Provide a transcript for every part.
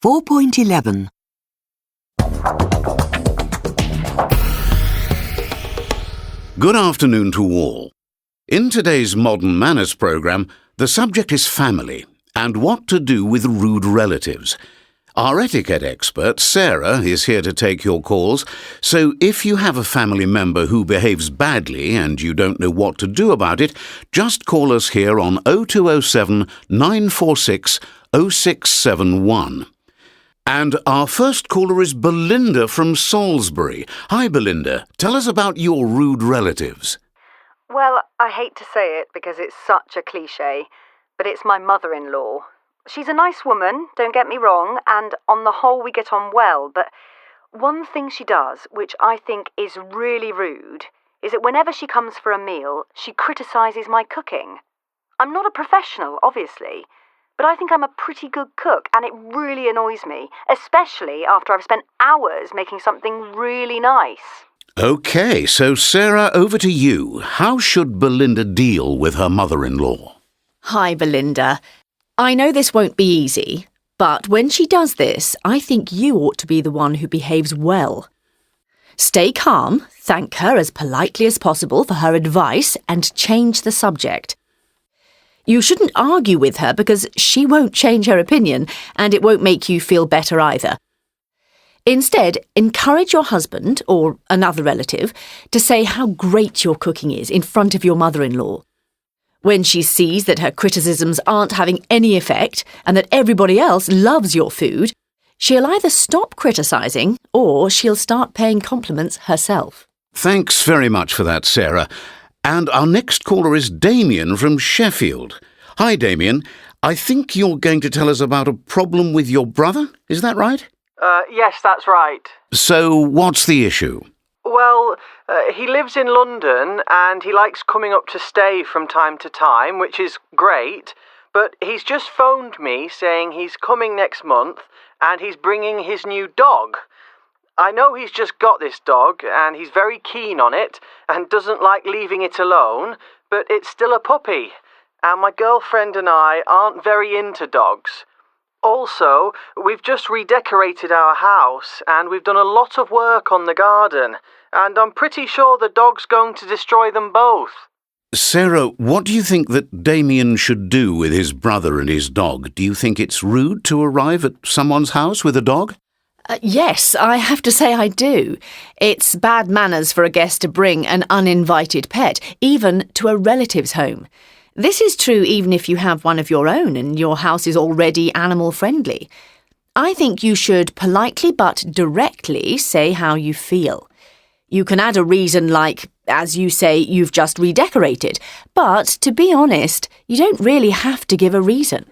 4.11. Good afternoon to all. In today's Modern Manners programme, the subject is family and what to do with rude relatives. Our etiquette expert, Sarah, is here to take your calls, so if you have a family member who behaves badly and you don't know what to do about it, just call us here on 0207 946 0671. And our first caller is Belinda from Salisbury. Hi, Belinda. Tell us about your rude relatives. Well, I hate to say it because it's such a cliché, but it's my mother-in-law. She's a nice woman, don't get me wrong, and on the whole we get on well, but one thing she does, which I think is really rude, is that whenever she comes for a meal, she criticises my cooking. I'm not a professional, obviously, but I think I'm a pretty good cook, and it really annoys me, especially after I've spent hours making something really nice. OK, so Sarah, over to you. How should Belinda deal with her mother-in-law? Hi, Belinda. I know this won't be easy, but when she does this, I think you ought to be the one who behaves well. Stay calm, thank her as politely as possible for her advice, and change the subject. You shouldn't argue with her because she won't change her opinion, and it won't make you feel better either. Instead, encourage your husband, or another relative, to say how great your cooking is in front of your mother-in-law. When she sees that her criticisms aren't having any effect and that everybody else loves your food, she'll either stop criticising or she'll start paying compliments herself. Thanks very much for that, Sarah. And our next caller is Damien from Sheffield. Hi, Damien. I think you're going to tell us about a problem with your brother, is that right? Yes, that's right. So, what's the issue? Well, he lives in London and he likes coming up to stay from time to time, which is great, but he's just phoned me saying he's coming next month and he's bringing his new dog. I know he's just got this dog and he's very keen on it and doesn't like leaving it alone, but it's still a puppy, and my girlfriend and I aren't very into dogs. Also, we've just redecorated our house and we've done a lot of work on the garden, and I'm pretty sure the dog's going to destroy them both. Sarah, what do you think that Damien should do with his brother and his dog? Do you think it's rude to arrive at someone's house with a dog? Yes, I have to say I do. It's bad manners for a guest to bring an uninvited pet, even to a relative's home. This is true even if you have one of your own and your house is already animal-friendly. I think you should politely but directly say how you feel. You can add a reason like, as you say, you've just redecorated, but to be honest, you don't really have to give a reason.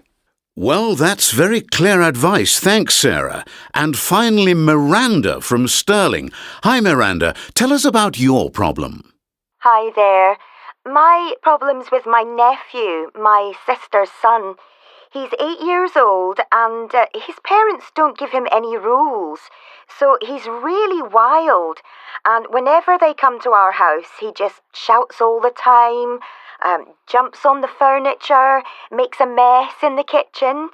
Well, that's very clear advice. Thanks, Sarah. And finally, Miranda from Stirling. Hi, Miranda. Tell us about your problem. Hi there. My problem's with my nephew, my sister's son. He's 8 years old and his parents don't give him any rules. So he's really wild. And whenever they come to our house, he just shouts all the time, jumps on the furniture, makes a mess in the kitchen.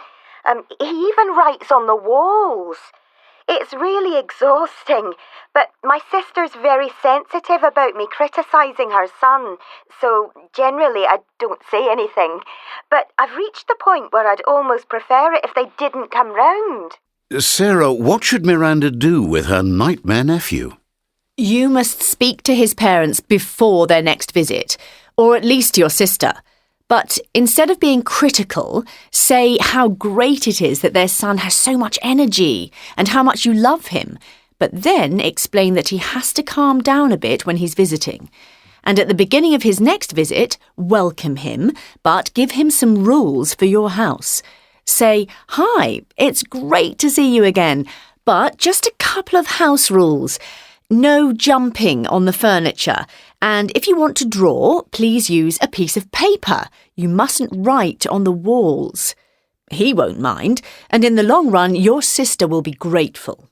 He even writes on the walls. It's really exhausting, but my sister's very sensitive about me criticising her son, so generally I don't say anything. But I've reached the point where I'd almost prefer it if they didn't come round. Sarah, what should Miranda do with her nightmare nephew? You must speak to his parents before their next visit, or at least your sister. But instead of being critical, say how great it is that their son has so much energy and how much you love him, but then explain that he has to calm down a bit when he's visiting. And at the beginning of his next visit, welcome him, but give him some rules for your house. Say, "Hi, it's great to see you again, but just a couple of house rules. No jumping on the furniture. And if you want to draw, please use a piece of paper. You mustn't write on the walls." He won't mind, and in the long run, your sister will be grateful.